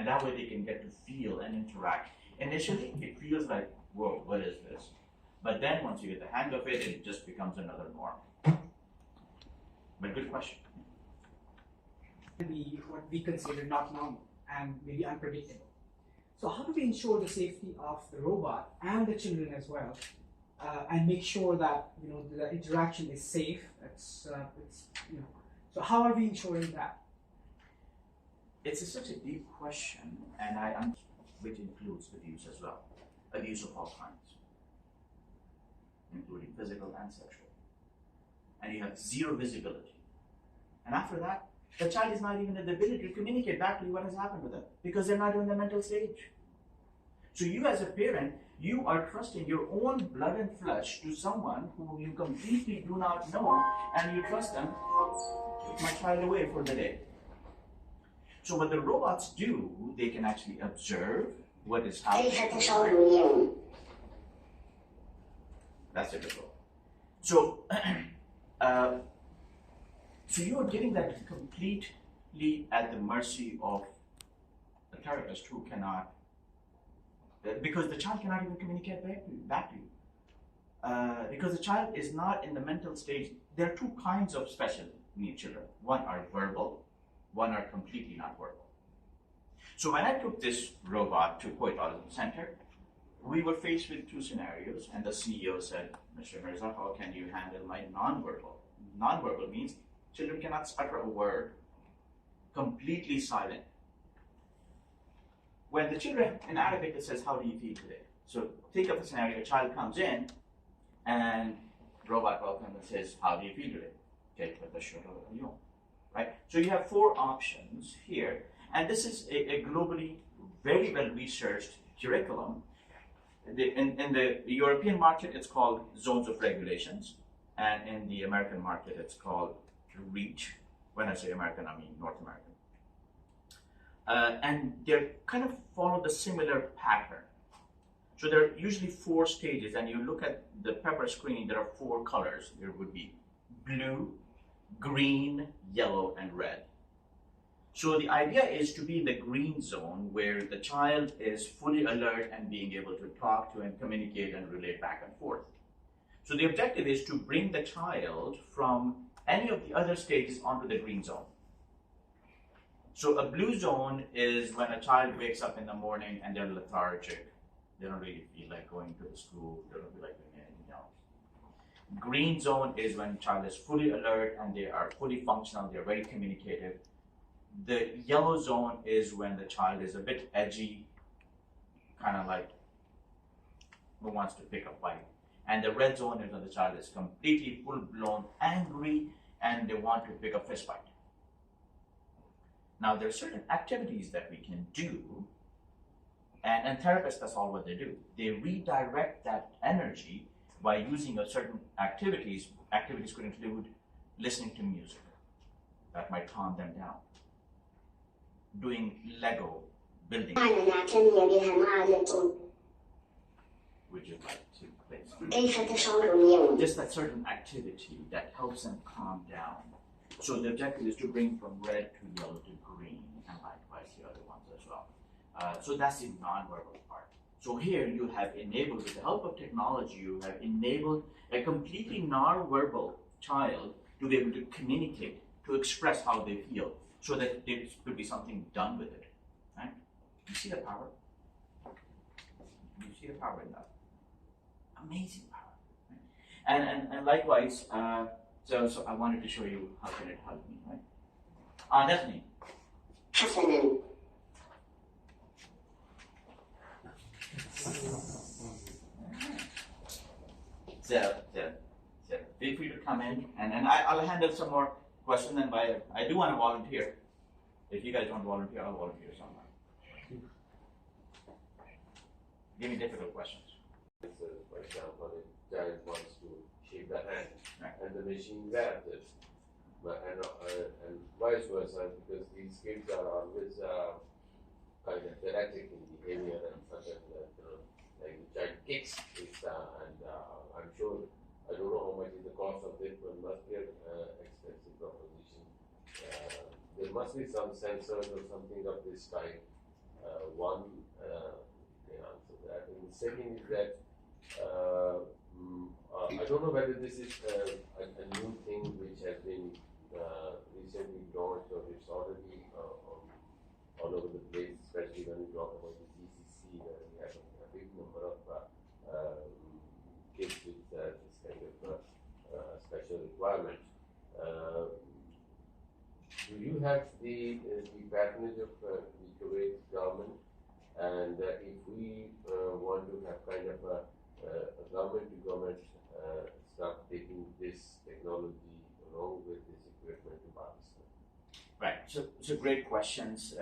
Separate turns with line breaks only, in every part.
And that way they can get to feel and interact. Initially, it feels like, whoa, what is this? But then once you get the hang of it, it just becomes another norm. But good question.
Be what we consider not normal and maybe unpredictable. So how do we ensure the safety of the robot and the children as well, and make sure that the interaction is safe? So how are we ensuring that?
It's such a deep question, and which includes abuse as well, abuse of all kinds, including physical and sexual. And you have zero visibility. And after that, the child is not even in the ability to communicate back to you what has happened to them because they're not in the mental stage. So you as a parent, you are trusting your own blood and flesh to someone who you completely do not know, and you trust them, take my child away for the day. So what the robots do, they can actually observe what is happening. That's it as well. So, so you are getting that completely at the mercy of a therapist who cannot, because the child cannot even communicate back to you. Because the child is not in the mental stage. There are two kinds of special needs children. One are verbal, one are completely not verbal. So when I took this robot to Kuwait Autism Center, we were faced with two scenarios, and the CEO said, Mr. Mirza, how can you handle my non-verbal? Non-verbal means children cannot utter a word, completely silent. When the children, in Arabic it says, how do you feel today? So think of a scenario, a child comes in and robot welcomes and says, how do you feel today? Right? So you have four options here, and this is a globally very well researched curriculum. In the European market, it's called zones of regulations, and in the American market, it's called REACH. When I say American, I mean North American. And they kind of follow the similar pattern. So there are usually four stages, and you look at the pepper screen, there are four colors. There would be blue, green, yellow, and red. So the idea is to be in the green zone where the child is fully alert and being able to talk to and communicate and relate back and forth. So the objective is to bring the child from any of the other stages onto the green zone. So a blue zone is when a child wakes up in the morning and they're lethargic. They don't really feel like going to the school. They don't feel like doing anything else. Green zone is when the child is fully alert and they are fully functional. They're very communicative. The yellow zone is when the child is a bit edgy, kind of like who wants to pick a fight. And the red zone is when the child is completely full-blown angry and they want to pick a fist fight. Now, there are certain activities that we can do, and therapists, that's all what they do. They redirect that energy by using a certain activities. Activities could include listening to music. That might calm them down. Doing Lego building. Would you like to play? Just that certain activity that helps them calm down. So the objective is to bring from red to yellow to green, and likewise the other ones as well. So that's the non-verbal part. So here you have enabled, with the help of technology, you have enabled a completely non-verbal child to be able to communicate, to express how they feel, so that there could be something done with it. Right? You see the power? You see the power in that? Amazing power. Right? And likewise, so I wanted to show you how can it help me, right? Definitely. So feel free to come in, and I'll handle some more questions. And I do want to volunteer. If you guys don't volunteer, I'll volunteer somewhere. Give me difficult questions.
For example, a child wants to shake the hand,
right,
and the machine grabs it, and vice versa, because these kids are always kind of erratic in behavior, and sometimes like the child kicks it, and I'm sure, I don't know how much is the cost of it, but must be an expensive proposition. There must be some sensors or something of this type One, can answer that. And the second is that I don't know whether this is a new thing which has been recently launched or it's already all over the place, especially when we talk about the GCC, where we have a big number of kids with this kind of special requirement. Do you have the patronage of the Kuwait government? And if we want to have kind of a government-to-government start taking this technology along with this equipment to Pakistan?
Right. So great questions,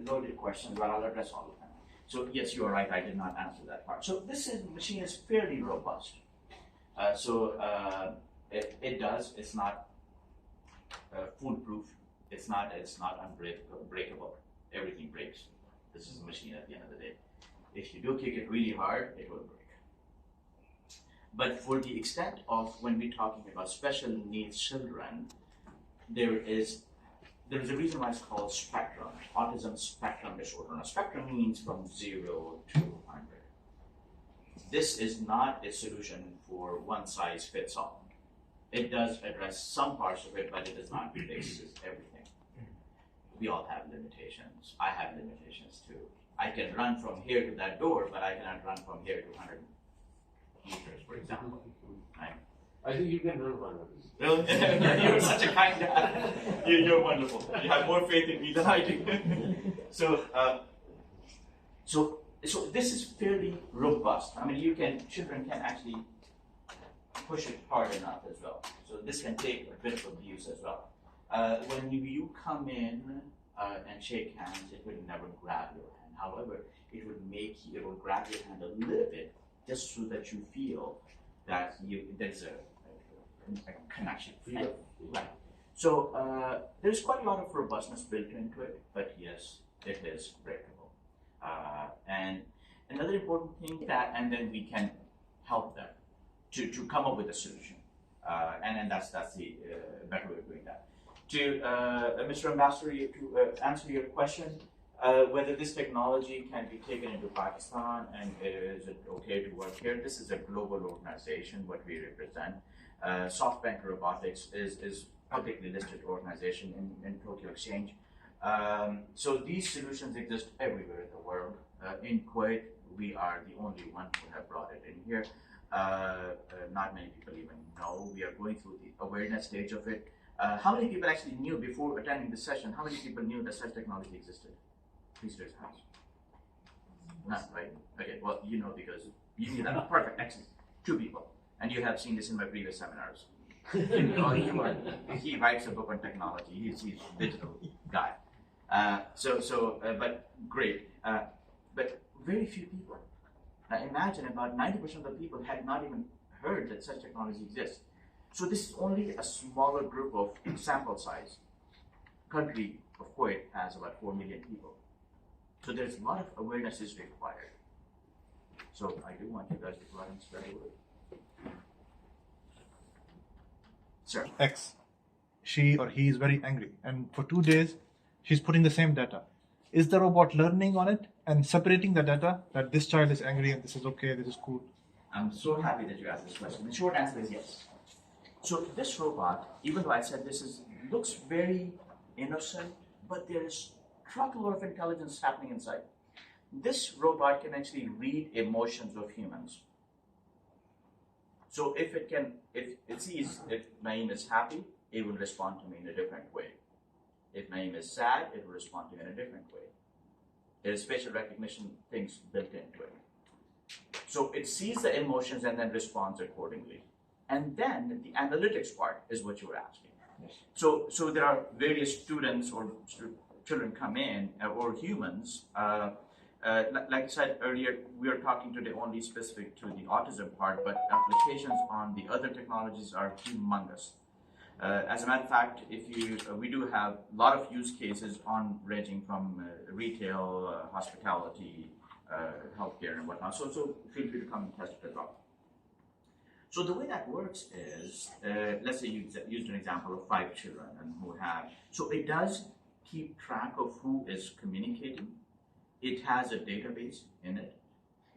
loaded questions, but I'll address all of them. So yes, you are right. I did not answer that part. So this machine is fairly robust. It does. It's not foolproof. It's not unbreakable. Everything breaks. This is a machine at the end of the day. If you do kick it really hard, it will break. But for the extent of when we're talking about special needs children, there is a reason why it's called spectrum, autism spectrum disorder. Now, spectrum means from 0 to 100. This is not a solution for one size fits all. It does address some parts of it, but it does not fix everything. We all have limitations. I have limitations too. I can run from here to that door, but I cannot run from here to 100 meters, for example. Right?
I think you can run 100.
Really? You're such a kind guy. You're wonderful. You have more faith in me than I do. So this is fairly robust. I mean, children can actually push it hard enough as well. So this can take a bit of abuse as well. When you come in and shake hands, it will never grab your hand. However, it will grab your hand a little bit just so that you feel that there's a connection. Right. So there's quite a lot of robustness built into it, but yes, it is breakable. And another important thing and then we can help them to come up with a solution. And then that's the better way of doing that. To Mr. Ambassador, to answer your question, whether this technology can be taken into Pakistan and is it okay to work here? This is a global organization, what we represent. SoftBank Robotics is publicly listed organization in Tokyo Exchange. So these solutions exist everywhere in the world. In Kuwait, we are the only one who have brought it in here. Not many people even know. We are going through the awareness stage of it. How many people actually knew before attending this session? How many people knew that such technology existed? Please raise hands. None, right? Okay, well, you know because you knew that. Perfect, excellent. 2 people. And you have seen this in my previous seminars. He writes a book on technology. He's a digital guy. But great. But very few people. Now imagine about 90% of the people had not even heard that such technology exists. So this is only a smaller group of sample size. Country of Kuwait has about 4 million people. So there's a lot of awareness is required. So I do want you guys to go ahead and spread the word. Sir.
X, she or he is very angry, and for 2 days she's putting the same data. Is the robot learning on it and separating the data that this child is angry and this is okay, this is cool?
I'm so happy that you asked this question. The short answer is yes. So this robot, even though I said looks very innocent, but there's a truckload of intelligence happening inside. This robot can actually read emotions of humans. So if it sees if Naeem is happy, it will respond to me in a different way. If Naeem is sad, it will respond to me in a different way. There's facial recognition things built into it. So it sees the emotions and then responds accordingly. And then the analytics part is what you were asking. Yes. So there are various students or children come in, or humans. Like I said earlier, we are talking today only specific to the autism part, but applications on the other technologies are humongous. As a matter of fact, we do have a lot of use cases ranging from retail, hospitality, healthcare, and whatnot. So feel free to come and test it as well. So the way that works is, let's say you used an example of 5 children and so it does keep track of who is communicating. it has a database in it.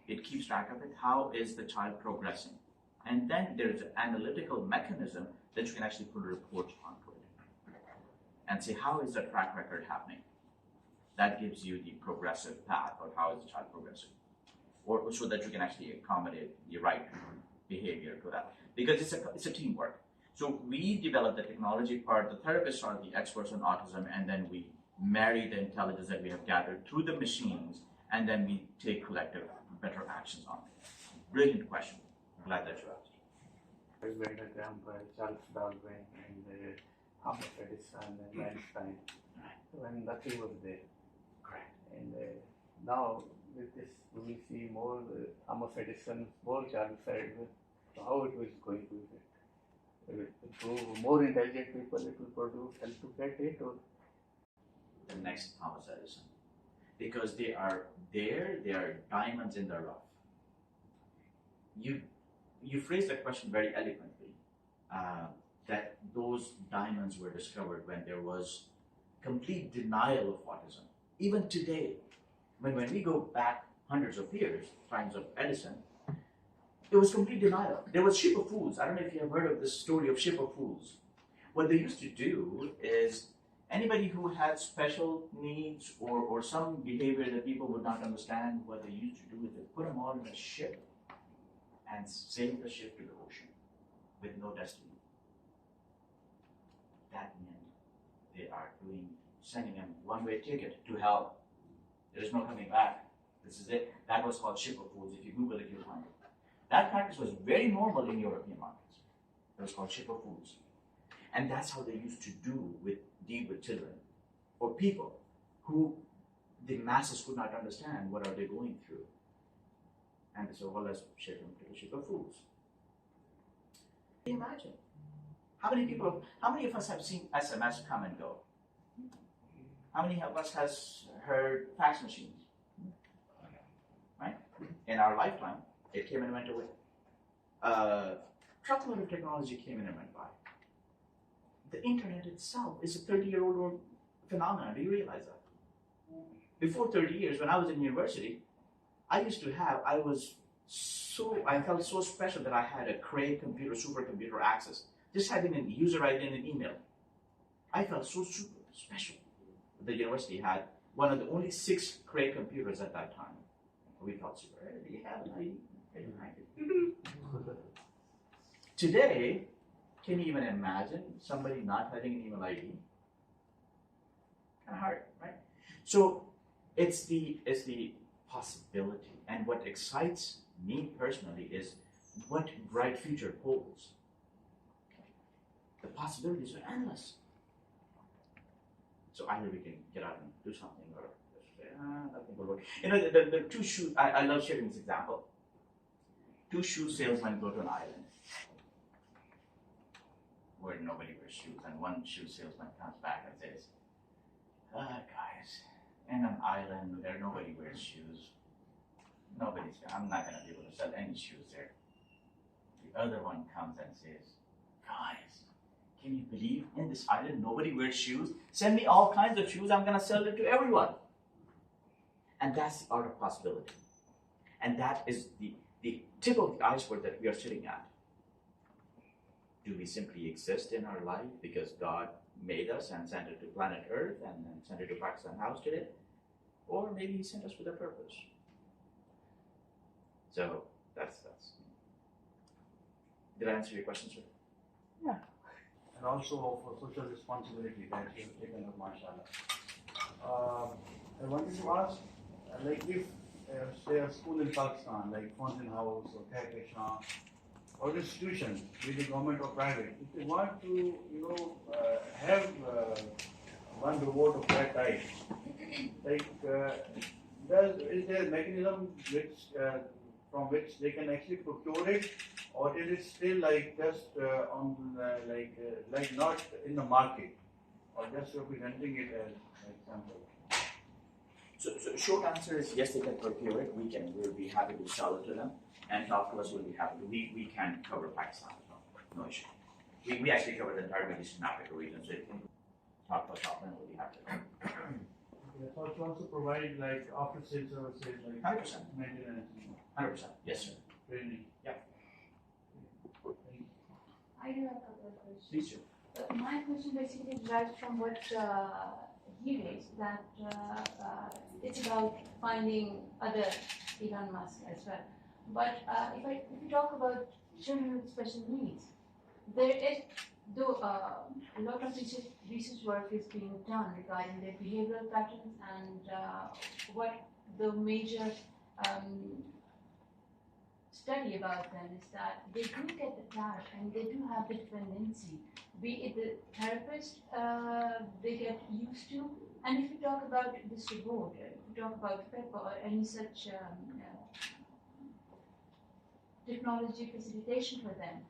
It keeps track of it. How is the child progressing? And then there's an analytical mechanism that you can actually put a report onto it and say, how is the track record happening? That gives you the progressive path, or how is the child progressing, or so that you can actually accommodate the right behavior to that. Because it's a teamwork. So we develop the technology part, the therapists are the experts on autism, and then we marry the intelligence that we have gathered through the machines, and then we take collective better actions on it. Brilliant question. I'm glad that you asked.
I made a example, Charles Darwin and Thomas Edison and Einstein, when nothing was there.
Correct.
And now with this, we see more Thomas Edison, more Charles Darwin. So how it was going to be? Through more intelligent people, it will produce and to get it, or
The next Thomas Edison. Because they are there, they are diamonds in the rough. You phrased the question very eloquently, that those diamonds were discovered when there was complete denial of autism. Even today, when we go back hundreds of years, times of Edison, it was complete denial. There was ship of fools. I don't know if you have heard of this story of ship of fools. What they used to do is anybody who had special needs or some behavior that people would not understand, what they used to do is they put them all in a ship and sail the ship to the ocean with no destiny. That meant they are sending them one-way ticket to hell. There is no coming back. This is it. That was called ship of fools. If you Google it, you'll find it. That practice was very normal in European markets. It was called ship of fools. And that's how they used to deal with children or people who the masses could not understand what are they going through. And they said, well, let's ship them to the ship of fools. Can you imagine? How many of us have seen SMS come and go? How many of us has heard fax machines? Right? In our lifetime, it came and went away. Truckload of technology came in and went by. The internet itself is a 30-year-old phenomenon. Do you realize that? Before 30 years, when I was in university, I felt so special that I had a Cray computer, supercomputer access. Just having a user ID and an email. I felt so super special. The university had one of the only 6 Cray computers at that time. We felt super. Do you have an ID? Today, can you even imagine somebody not having an email ID? Kind of hard, right? So it's the possibility, and what excites me personally is what bright future holds. The possibilities are endless. So either we can get out and do something, or just say, nothing will work. You know, the two shoe. I love sharing this example. 2 shoe salesmen go to an island where nobody wears shoes, and one shoe salesman comes back and says, guys, in an island where nobody wears shoes, I'm not going to be able to sell any shoes there. The other one comes and says, guys, can you believe in this island nobody wears shoes? Send me all kinds of shoes, I'm going to sell it to everyone. And that's the art of possibility. And that is the tip of the iceberg that we are sitting at. Do we simply exist in our life because God made us and sent it to planet Earth and then sent it to Pakistan House today? Or maybe He sent us with a purpose. So that's. Did I answer your question, sir?
yeah. And also for social responsibility that you have taken up, mashallah. I wanted to ask, like if say a school in Pakistan, like Fountain House or Tehran, or institution, be the government or private, if they want to, have one robot of that type, like, is there a mechanism from which they can actually procure it, or is it still like just like not in the market, or just representing it as an example?
So short answer is yes, they can procure it. We'll be happy to sell it to them, and talk to us. We'll be happy to. We can cover Pakistan as well. No issue. We actually cover the entire Middle Eastern Africa region. So if you can talk to us, we'll be happy to.
also provide like after sales services like
100%.
maintenance,
100%. Yes, sir.
training.
Yeah.
I do have a couple of questions.
Please do.
My question basically derives from what he raised, that it's about finding other Elon Musk as well. But if we talk about children with special needs, there is, though a lot of research work is being done regarding their behavioral patterns and what the major study about them is that they do get attached and they do have the dependency, be it the therapist they get used to. And if you talk about this reward, if you talk about Pepper or any such technology facilitation for them,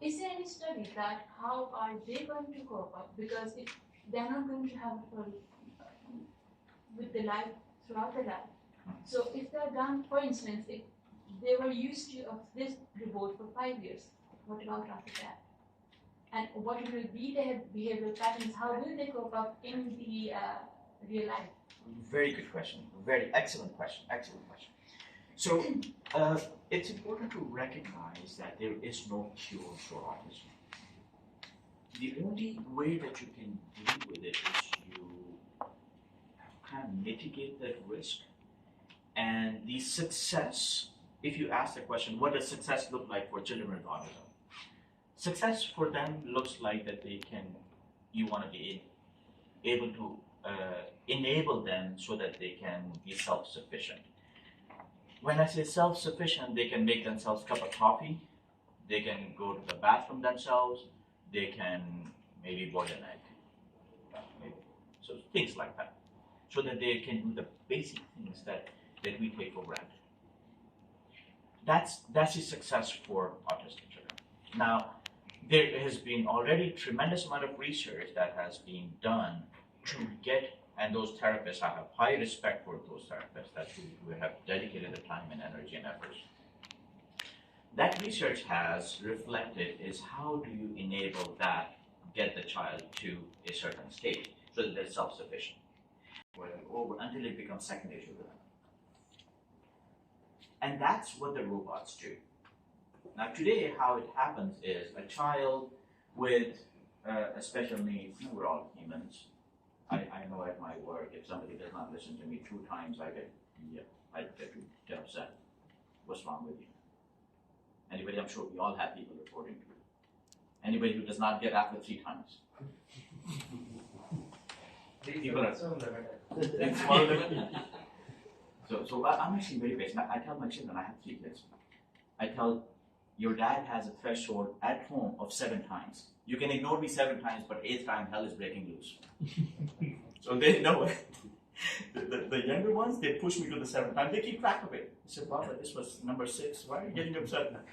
is there any study that how are they going to cope up? Because if they're not going to have it with the life throughout their life. So if they're done, for instance, if they were used to of this reward for 5 years, what about after that? And what will be their behavioral patterns? How will they cope up in the real life?
Very good question. Very excellent question. Excellent question. So it's important to recognize that there is no cure for autism. The only way that you can deal with it is you kind of mitigate that risk. And the success, if you ask the question, what does success look like for children with autism? Success for them looks like that you want to be able to enable them so that they can be self-sufficient. When I say self-sufficient, they can make themselves a cup of coffee, they can go to the bathroom themselves, they can maybe boil an egg, so things like that, so that they can do the basic things that we take for granted. That's a success for autistic children. Now, there has been already tremendous amount of research that has been done to get, and those therapists, I have high respect for those therapists who have dedicated the time and energy and efforts. That research has reflected is how do you enable that, get the child to a certain state so that they're self-sufficient, over until it becomes second nature to them. And that's what the robots do. Now today, how it happens is a child with a special need, we're all humans. I know at my work, if somebody does not listen to me 2 times, I get upset. What's wrong with you? Anybody? I'm sure we all have people reporting to you. Anybody who does not get after 3 times? People are it's small limit. So I'm actually very basic. I tell my children, I have 3 kids. I tell your dad has a threshold at home of 7 times. You can ignore me 7 times, but 8th time hell is breaking loose. So they know it. The younger ones, they push me to the 7th time. They keep track of it. I said, Baba, this was number 6. Why are you getting upset now?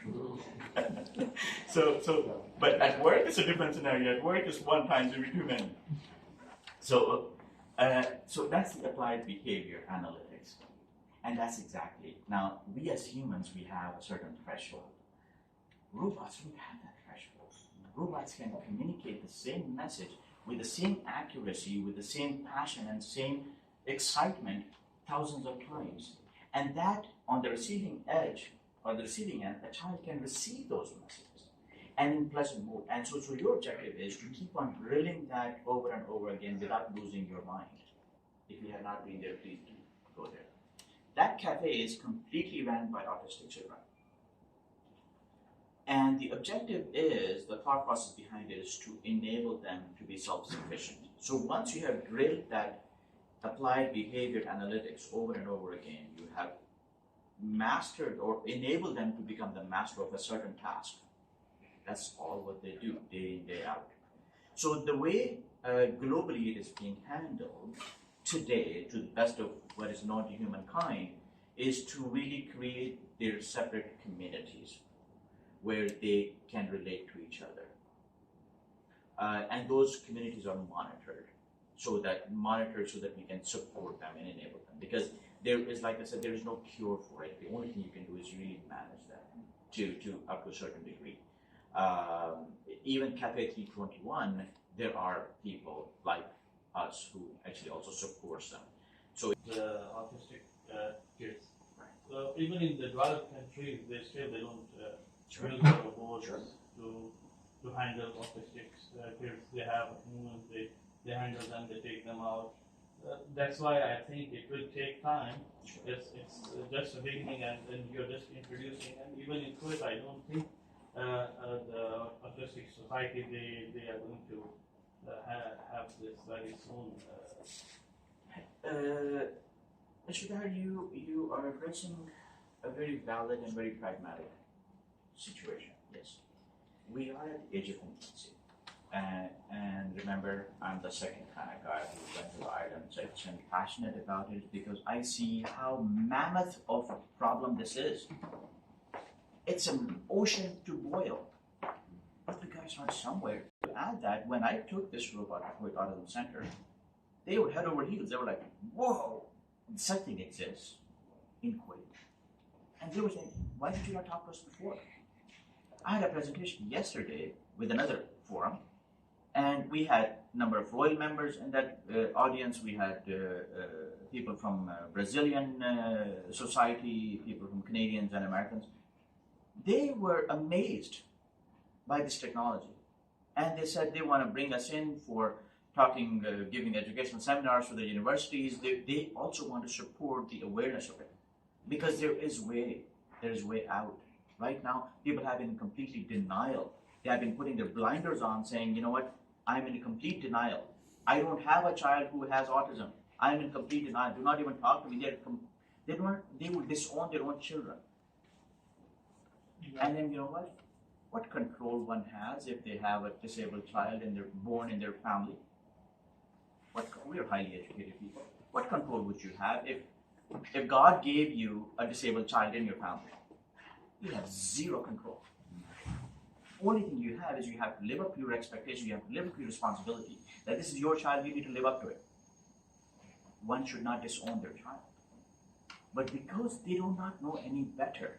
But at work, it's a different scenario. At work, it's 1 times every 2 minutes. So that's the applied behavior analytics. And that's exactly. Now, we as humans, we have a certain threshold. Robots don't have that threshold. Robots can communicate the same message with the same accuracy, with the same passion and same excitement thousands of times. And that on the receiving edge or the receiving end, a child can receive those messages and in pleasant mood. And so your objective is to keep on drilling that over and over again without losing your mind. If you have not been there, please do go there. That cafe is completely ran by autistic children. And the objective is, the thought process behind it is to enable them to be self-sufficient. So once you have drilled that applied behavior analytics over and over again, you have mastered or enabled them to become the master of a certain task. That's all what they do, day in, day out. So the way globally it is being handled today, to the best of what is known to humankind, is to really create their separate communities where they can relate to each other. And those communities are monitored so that we can support them and enable them. Because there is, like I said, there is no cure for it. The only thing you can do is really manage that to up to a certain degree. Even Cafe 321, there are people like us who actually also supports them.
The autistic kids. So even in the developed countries, they don't build the robots to handle autistic kids. They have humans, they handle them, they take them out. That's why I think it will take time. It's just a beginning, and you're just introducing. And even in Kuwait, I don't think the autistic society they are going to have this very soon.
Shudhar, you are addressing a very valid and very pragmatic situation. Yes, we are at the age of infancy, and remember, I'm the second kind of guy who went to Ireland and passionate about it because I see how mammoth of a problem this is. It's an ocean to boil, but the guys are somewhere. To add that, when I took this robot to Kuwait Autism Center, they were head over heels. They were like, "Whoa, such thing exists in Kuwait," and they were saying, "Why did you not talk to us before?" I had a presentation yesterday with another forum, and we had a number of royal members in that audience. We had people from Brazilian society, people from Canadians and Americans. They were amazed by this technology, and they said they want to bring us in for talking, giving educational seminars for the universities. They also want to support the awareness of it, because there is way out. Right now, people have been in completely denial. They have been putting their blinders on, saying, "You know what? I'm in complete denial. I don't have a child who has autism. I'm in complete denial. Do not even talk to me." They will disown their own children. And then you know what? What control one has if they have a disabled child and they're born in their family? We are highly educated people. What control would you have if God gave you a disabled child in your family? You have zero control. Only thing you have is you have to live up to your expectation. You have to live up to your responsibility. That this is your child, you need to live up to it. One should not disown their child. But because they do not know any better,